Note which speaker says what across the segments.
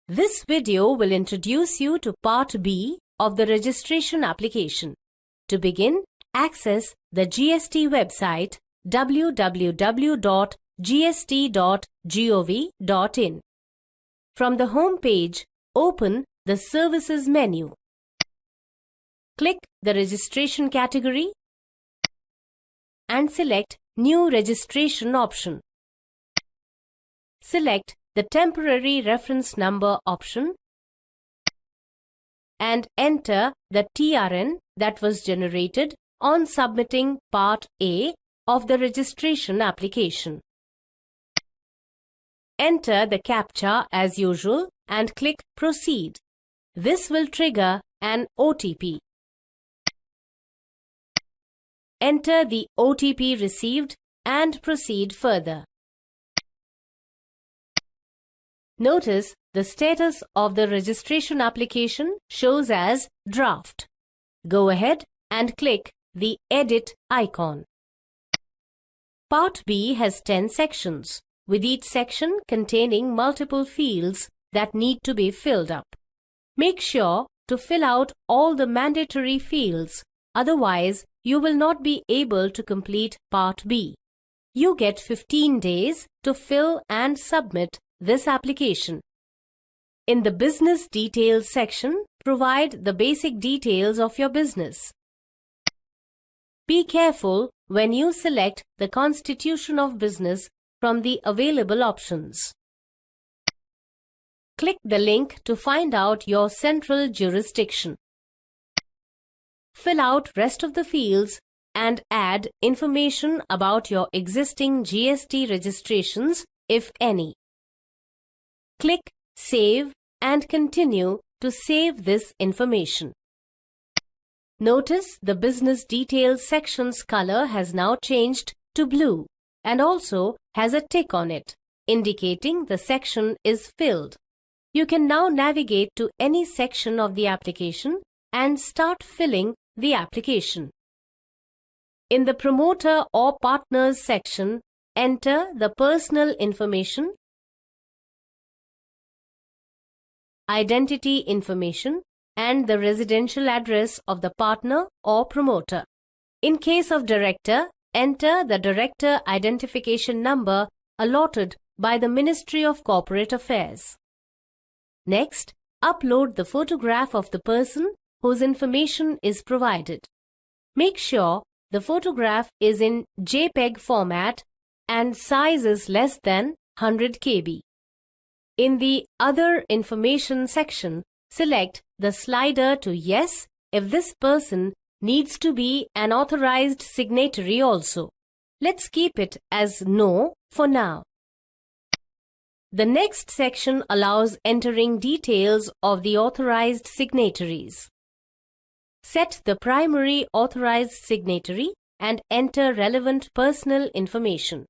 Speaker 1: This video will introduce you to Part B of the registration application. To begin, access the GST website www.gst.gov.in. From the home page, open the Services menu. Click the Registration category and select New Registration option. Select the Temporary Reference Number option and enter the TRN that was generated on submitting Part A of the registration application. Enter the CAPTCHA as usual and click Proceed. This will trigger an OTP. Enter the OTP received and proceed further. Notice the status of the registration application shows as draft. Go ahead and click the Edit icon. Part B has 10 sections, with each section containing multiple fields that need to be filled up. Make sure to fill out all the mandatory fields, otherwise you will not be able to complete Part B. You get 15 days to fill and submit this application. In the Business Details section, provide the basic details of your business. Be careful when you select the constitution of business from the available options. Click the link to find out your central jurisdiction. Fill out rest of the fields and add information about your existing GST registrations, if any. Click Save and continue to save this information. Notice the Business Details section's color has now changed to blue and also has a tick on it, indicating the section is filled. You can now navigate to any section of the application and start filling the application. In the Promoter or Partners section, enter the personal information, identity information, and the residential address of the partner or promoter. In case of director, enter the director identification number allotted by the Ministry of Corporate Affairs. Next, upload the photograph of the person whose information is provided. Make sure the photograph is in JPEG format and size is less than 100 KB. In the Other Information section, select the slider to Yes if this person needs to be an authorized signatory also. Let's keep it as No for now. The next section allows entering details of the authorized signatories. Set the primary authorized signatory and enter relevant personal information.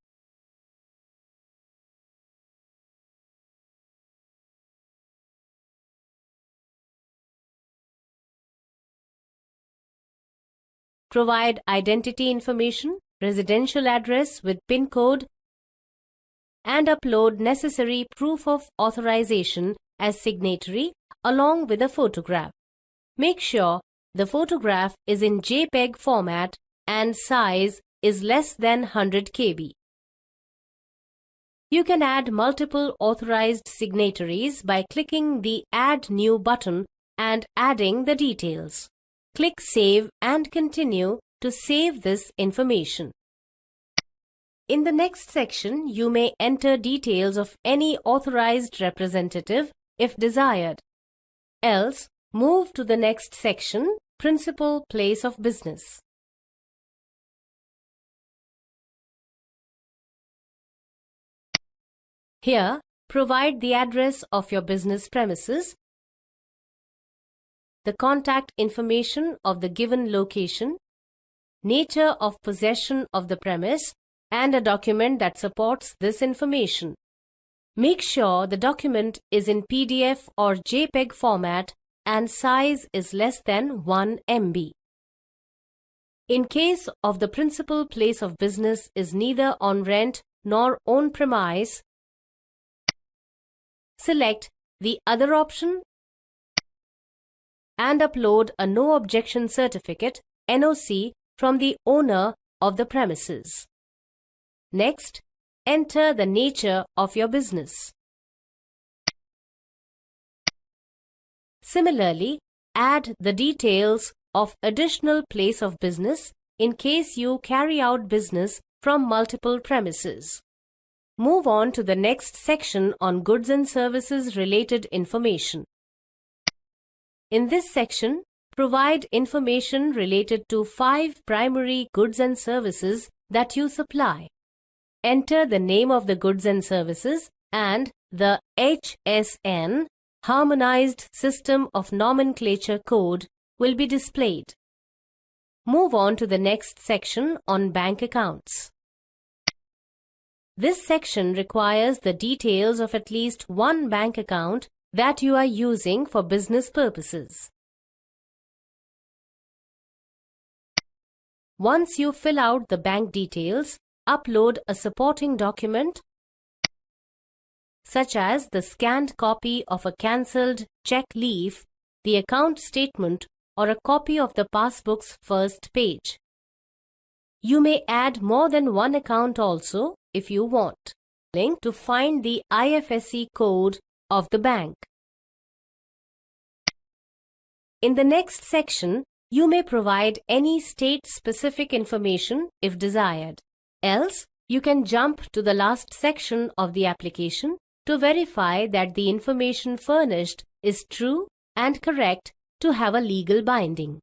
Speaker 1: Provide identity information, residential address with PIN code, and upload necessary proof of authorization as signatory along with a photograph. Make sure the photograph is in JPEG format and size is less than 100 KB. You can add multiple authorized signatories by clicking the Add New button and adding the details. Click Save and continue to save this information. In the next section, you may enter details of any authorized representative if desired. Else, move to the next section, Principal Place of Business. Here, provide the address of your business premises, the contact information of the given location, nature of possession of the premise, and a document that supports this information. Make sure the document is in PDF or JPEG format and size is less than 1 MB. In case of the principal place of business is neither on rent nor on premise, select the other option and upload a no objection certificate (NOC) from the owner of the premises. Next, enter the nature of your business. Similarly, add the details of additional place of business in case you carry out business from multiple premises. Move on to the next section on goods and services related information. In this section, provide information related to 5 primary goods and services that you supply. Enter the name of the goods and services and the HSN Harmonized System of Nomenclature code will be displayed. Move on to the next section on bank accounts. This section requires the details of at least one bank account that you are using for business purposes. Once you fill out the bank details, upload a supporting document such as the scanned copy of a cancelled check leaf, the account statement, or a copy of the passbook's first page. You may add more than one account also if you want. Link to find the IFSC code of the bank. In the next section, you may provide any state-specific information if desired. Else, you can jump to the last section of the application to verify that the information furnished is true and correct to have a legal binding.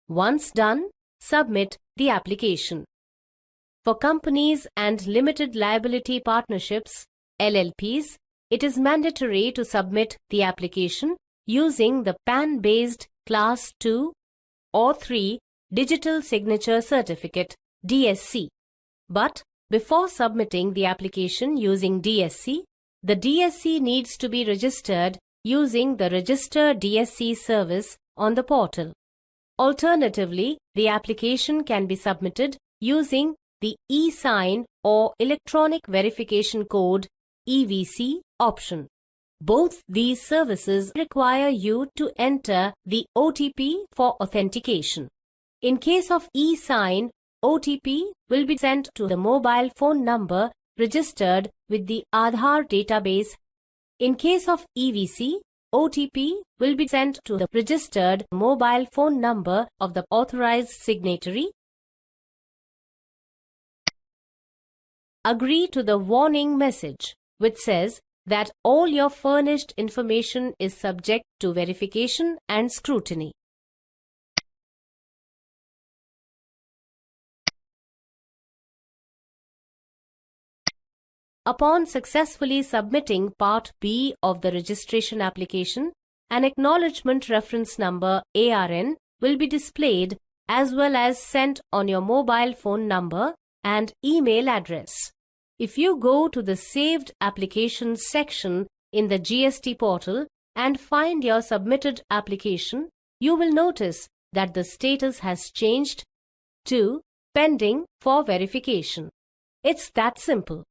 Speaker 1: Once done, submit the application. For companies and limited liability partnerships, LLPs, it is mandatory to submit the application using the PAN-based Class 2 or 3 Digital Signature Certificate (DSC). But before submitting the application using DSC, the DSC needs to be registered using the Register DSC service on the portal. Alternatively, the application can be submitted using the e-sign or Electronic Verification Code (EVC) option. Both these services require you to enter the OTP for authentication. In case of e-sign, OTP will be sent to the mobile phone number registered with the Aadhaar database. In case of EVC, OTP will be sent to the registered mobile phone number of the authorized signatory. Agree to the warning message, which says that all your furnished information is subject to verification and scrutiny. Upon successfully submitting Part B of the registration application, an acknowledgement reference number (ARN) will be displayed as well as sent on your mobile phone number and email address. If you go to the Saved Applications section in the GST portal and find your submitted application, you will notice that the status has changed to Pending for Verification. It's that simple.